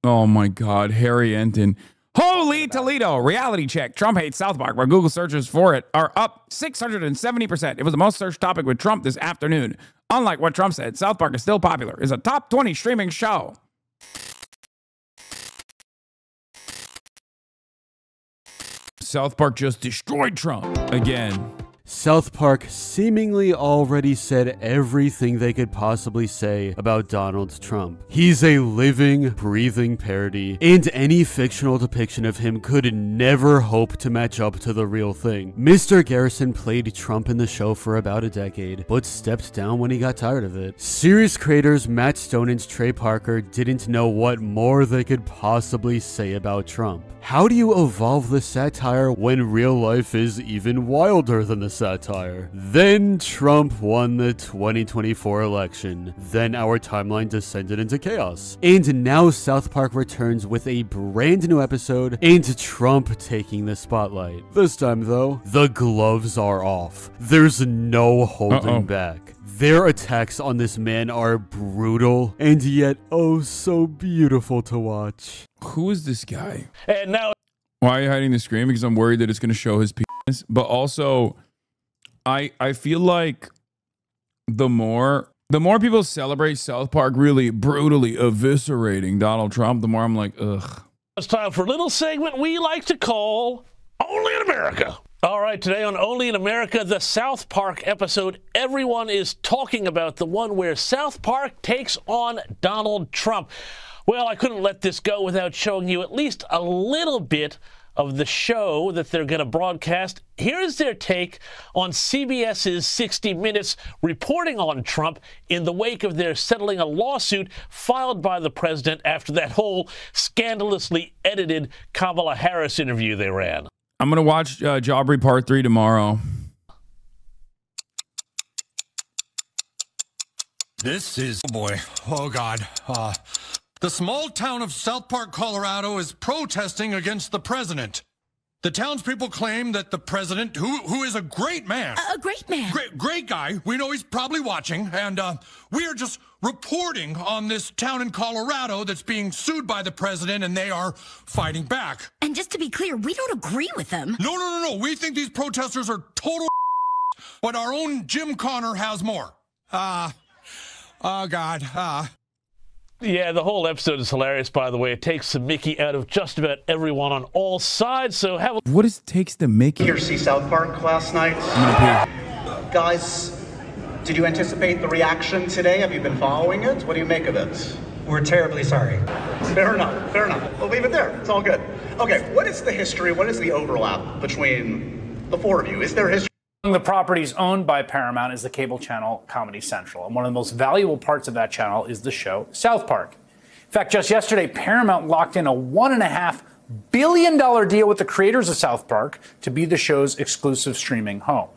Oh my God, Harry Enton. Holy Toledo, reality check. Trump hates South Park, where Google searches for it are up 670%. It was the most searched topic with Trump this afternoon. Unlike what Trump said, South Park is still popular. It's a top 20 streaming show. South Park just destroyed Trump again. South Park seemingly already said everything they could possibly say about Donald Trump. He's a living, breathing parody, and any fictional depiction of him could never hope to match up to the real thing. Mr. Garrison played Trump in the show for about a decade, but stepped down when he got tired of it. Series creators Matt Stone and Trey Parker didn't know what more they could possibly say about Trump. How do you evolve the satire when real life is even wilder than the satire? Then Trump won the 2024 election. Then our timeline descended into chaos. And now South Park returns with a brand new episode and Trump taking the spotlight. This time though, the gloves are off. There's no holding back. Their attacks on this man are brutal and yet oh so beautiful to watch. Who is this guy? And now, why are you hiding the screen? Because I'm worried that it's going to show his penis. But also, I feel like the more people celebrate South Park really brutally eviscerating Donald Trump, the more I'm like, ugh. it's time for a little segment we like to call Only in America. All right, today on Only in America, the South Park episode everyone is talking about, the one where South Park takes on Donald Trump. Well, I couldn't let this go without showing you at least a little bit of the show that they're going to broadcast. Here's their take on CBS's 60 Minutes reporting on Trump in the wake of their settling a lawsuit filed by the president after that whole scandalously edited Kamala Harris interview they ran. I'm going to watch Jaubrey Part 3 tomorrow. This is, oh boy, oh God. The small town of South Park, Colorado is protesting against the president. The townspeople claim that the president, who is a great man. A great man. Great guy. We know he's probably watching. And we are just reporting on this town in Colorado that's being sued by the president, and they are fighting back. And just to be clear, we don't agree with them. No. We think these protesters are total but our own Jim Connor has more. Oh, God. Yeah, the whole episode is hilarious, by the way. It takes the Mickey out of just about everyone on all sides, so have a... What is takes the Mickey? Here, see South Park last night? Guys, did you anticipate the reaction today? Have you been following it? What do you make of it? We're terribly sorry. Fair enough. We'll leave it there. It's all good. Okay, what is the history? What is the overlap between the four of you? Is there history? Among the properties owned by Paramount is the cable channel Comedy Central, and one of the most valuable parts of that channel is the show South Park. In fact, just yesterday, Paramount locked in a $1.5 billion deal with the creators of South Park to be the show's exclusive streaming home.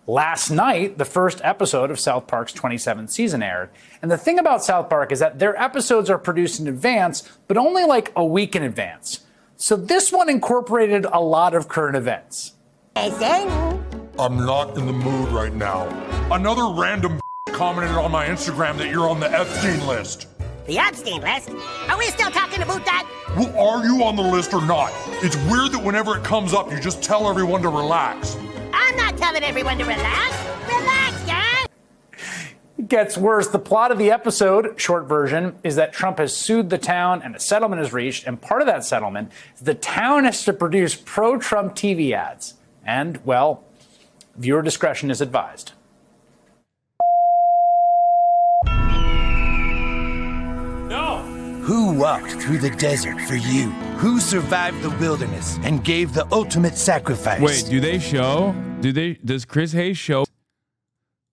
Last night, the first episode of South Park's 27th season aired, and the thing about South Park is that their episodes are produced in advance, but only like a week in advance. So this one incorporated a lot of current events. Hasan? I'm not in the mood right now. Another random commented on my Instagram that you're on the Epstein list. The Epstein list? Are we still talking about that? Well, are you on the list or not? It's weird that whenever it comes up, you just tell everyone to relax. I'm not telling everyone to relax. Relax, guys! It gets worse. The plot of the episode, short version, is that Trump has sued the town and a settlement is reached, and part of that settlement is the town has to produce pro-Trump TV ads. And, well, viewer discretion is advised. No! Who walked through the desert for you? Who survived the wilderness and gave the ultimate sacrifice? Wait, do they show? Does Chris Hayes show?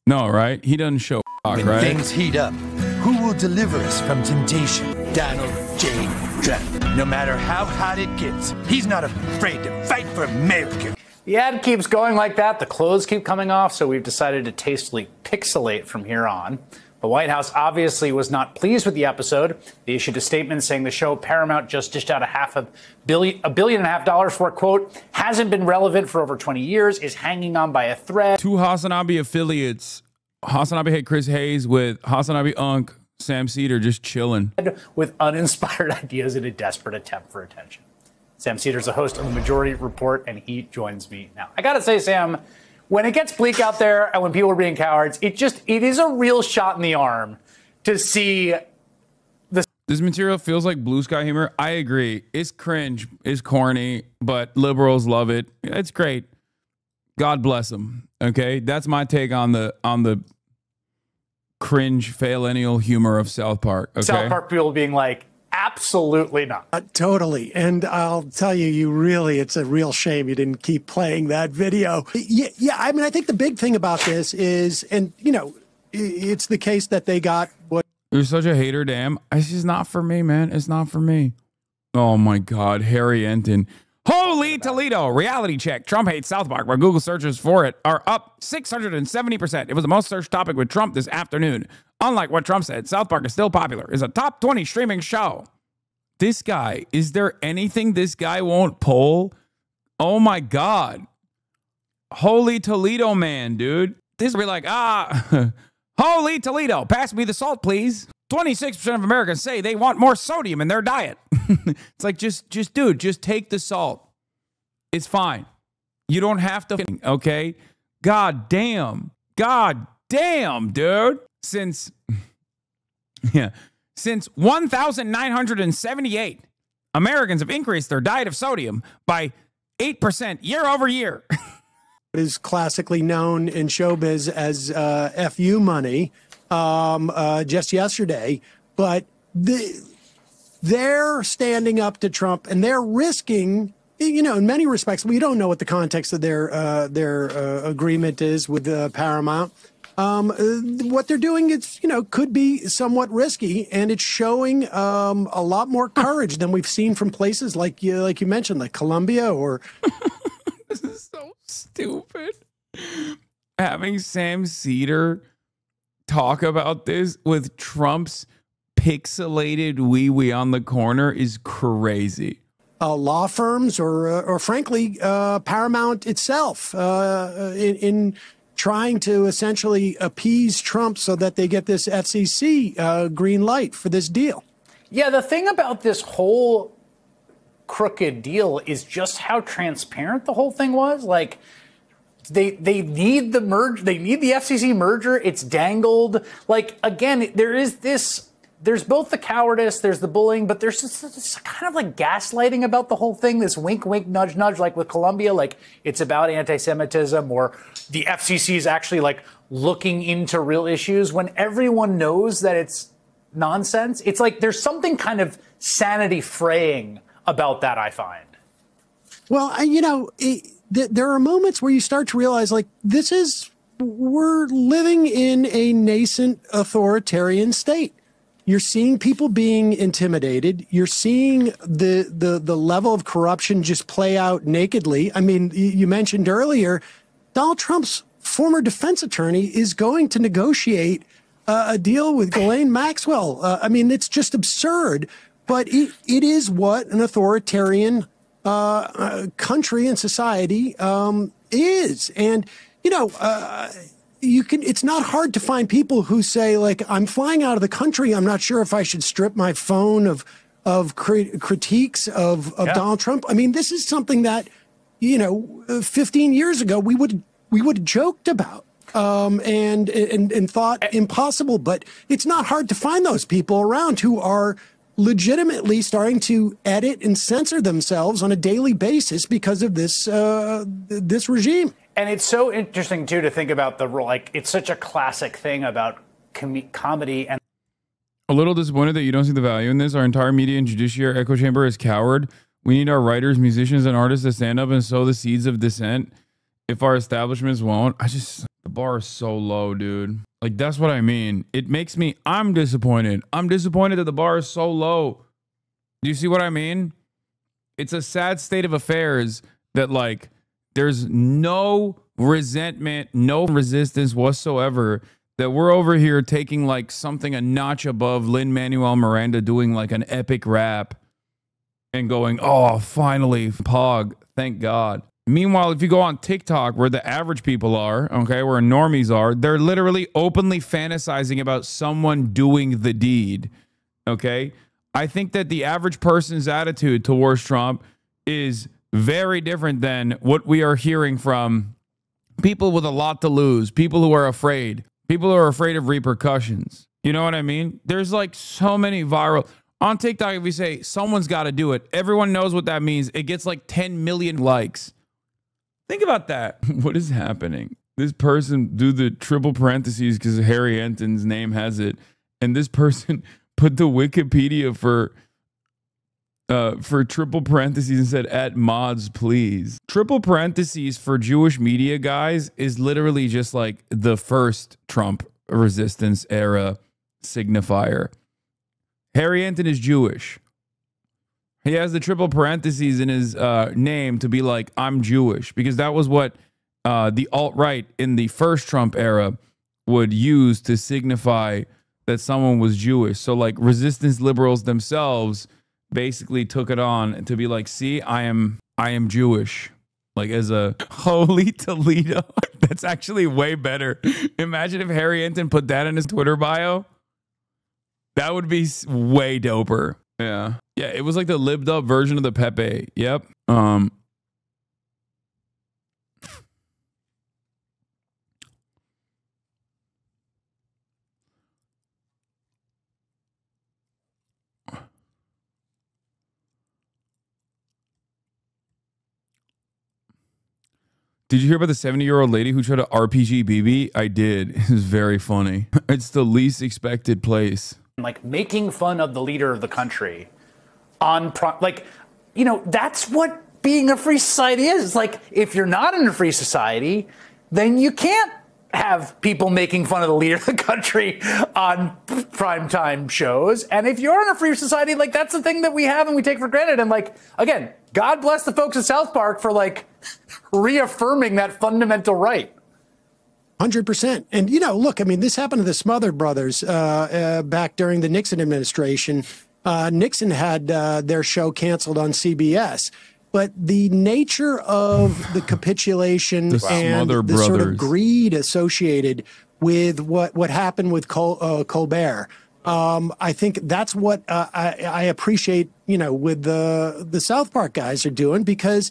No, right? He doesn't show, When right? things heat up, who will deliver us from temptation? Donald J. Trump. No matter how hot it gets, he's not afraid to fight for America. The ad keeps going like that. The clothes keep coming off, so we've decided to tastefully pixelate from here on. The White House obviously was not pleased with the episode. They issued a statement saying the show Paramount just dished out $500 million for, quote, hasn't been relevant for over 20 years, is hanging on by a thread. Two HasanAbi affiliates. HasanAbi hate Chris Hayes with HasanAbi Unk Sam Cedar just chilling. With uninspired ideas in a desperate attempt for attention. Sam Cedar's a host of the Majority Report, and he joins me now. I gotta say, Sam, when it gets bleak out there and when people are being cowards, it is a real shot in the arm to see this material feels like blue sky humor. I agree. It's cringe, it's corny, but liberals love it. It's great. God bless them. Okay, that's my take on the cringe faillennial humor of South Park. Okay? South Park people being like, absolutely not. Totally. And I'll tell you, it's a real shame you didn't keep playing that video. Yeah. I mean, I think the big thing about this is, and it's the case that they got what. You're such a hater, damn. It's just not for me, man. It's not for me. Oh my God, Harry Enton. Holy Toledo, reality check. Trump hates South Park, where Google searches for it are up 670%. It was the most searched topic with Trump this afternoon. Unlike what Trump said, South Park is still popular. It's a top 20 streaming show. This guy, is there anything this guy won't pull? Oh my God. Holy Toledo man, dude. This will be like, holy Toledo, pass me the salt, please. 26% of Americans say they want more sodium in their diet. It's like, dude, just take the salt. It's fine. You don't have to, okay? God damn, dude. Since 1978, Americans have increased their diet of sodium by 8% year over year. Is classically known in showbiz as FU money just yesterday, but they're standing up to Trump and they're risking, in many respects, we don't know what the context of their agreement is with Paramount. What they're doing is, could be somewhat risky, and it's showing a lot more courage than we've seen from places like you mentioned, like Colombia or. This is so stupid. Having Sam Cedar talk about this with Trump's pixelated wee on the corner is crazy. Law firms or frankly, Paramount itself in trying to essentially appease Trump so that they get this FCC green light for this deal. Yeah, the thing about this whole crooked deal is just how transparent the whole thing was. Like, they need the merge, they need the FCC merger. It's dangled. Like, again, there's both the cowardice, there's the bullying, but there's just this kind of like gaslighting about the whole thing. This wink, wink, nudge, nudge, like with Colombia, like it's about anti-Semitism, or the FCC is actually like looking into real issues when everyone knows that it's nonsense. It's like there's something kind of sanity fraying about that, I find. Well, there are moments where you start to realize, like, we're living in a nascent authoritarian state. You're seeing people being intimidated. You're seeing the level of corruption just play out nakedly. I mean, you mentioned earlier, Donald Trump's former defense attorney is going to negotiate a deal with Ghislaine Maxwell. I mean, it's just absurd. But it is what an authoritarian country and society is. And, it's not hard to find people who say, like, I'm flying out of the country. I'm not sure if I should strip my phone of critiques of Donald Trump. I mean, this is something that, 15 years ago we would have joked about. And thought impossible. But it's not hard to find those people around who are legitimately starting to edit and censor themselves on a daily basis because of this regime. And it's so interesting, too, to think about the role. Like, it's such a classic thing about comedy. And a little disappointed that you don't see the value in this. Our entire media and judiciary echo chamber is coward. We need our writers, musicians, and artists to stand up and sow the seeds of dissent. If our establishments won't, the bar is so low, dude. Like, that's what I mean. It makes me, I'm disappointed. I'm disappointed that the bar is so low. Do you see what I mean? It's a sad state of affairs that, like, there's no resentment, no resistance whatsoever, that we're over here taking like something a notch above Lin-Manuel Miranda doing like an epic rap and going, oh, finally, Pog, thank God. Meanwhile, if you go on TikTok, where the average people are, okay, where normies are, they're literally openly fantasizing about someone doing the deed, okay? I think that the average person's attitude towards Trump is very different than what we are hearing from people with a lot to lose, people who are afraid of repercussions. You know what I mean? There's like so many viral... On TikTok, if we say someone's got to do it, everyone knows what that means. It gets like 10 million likes. Think about that. What is happening? This person do the triple parentheses because Harry Enton's name has it. And this person put the Wikipedia for triple parentheses and said, at mods, please. Triple parentheses for Jewish media guys is literally just like the first Trump resistance era signifier. Harry Enton is Jewish. He has the triple parentheses in his name to be like, I'm Jewish, because that was what the alt-right in the first Trump era would use to signify that someone was Jewish. So like resistance liberals themselves basically took it on to be like, see, I am Jewish. Like as a holy Toledo. That's actually way better. Imagine if Harry Enton put that in his Twitter bio. That would be way doper. Yeah. Yeah, it was like the lived up version of the Pepe. Yep. Did you hear about the 70-year-old lady who tried to RPG BB? I did. It was very funny. It's the least expected place. Like making fun of the leader of the country on, like, you know, that's what being a free society is. Like, if you're not in a free society, then you can't have people making fun of the leader of the country on primetime shows. And if you're in a free society, like, that's the thing that we have and we take for granted. And like, again, God bless the folks at South Park for like reaffirming that fundamental right. 100%. And, you know, look, I mean, this happened to the Smother brothers back during the Nixon administration. Nixon had their show canceled on CBS. But the nature of the capitulation and the sort of greed associated with what happened with Colbert, I think that's what I appreciate, you know, with the South Park guys are doing, because,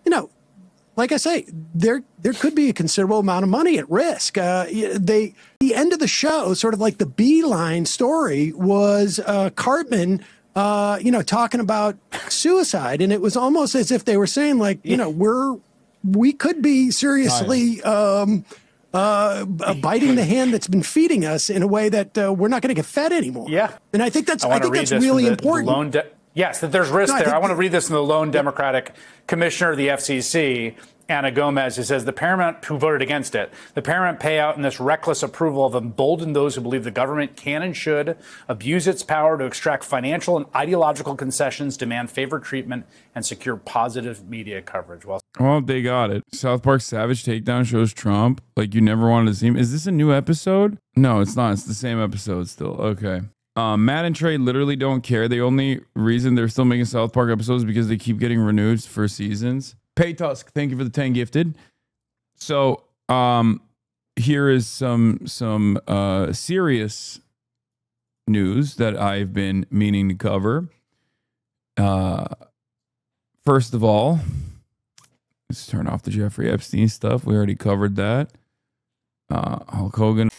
you know, like I say, there could be a considerable amount of money at risk. The end of the show, sort of like the beeline story, was Cartman, you know, talking about suicide, and it was almost as if they were saying, like, you know, we could be seriously biting the hand that's been feeding us in a way that we're not going to get fed anymore. Yeah, and I think that's really important. Yes, that there's risk there. I want to read this from the lone Democratic commissioner of the FCC, Anna Gomez, who says who voted against it. The paramount payout and this reckless approval have emboldened those who believe the government can and should abuse its power to extract financial and ideological concessions, demand favored treatment, and secure positive media coverage. Well, they got it. South Park Savage Takedown shows Trump like you never wanted to see him. Is this a new episode? No, it's not. It's the same episode still. Okay. Matt and Trey literally don't care. The only reason they're still making South Park episodes is because they keep getting renewed for seasons. Pay Tusk, thank you for the 10 gifted. So here is some serious news that I've been meaning to cover. First of all, let's turn off the Jeffrey Epstein stuff. We already covered that. Hulk Hogan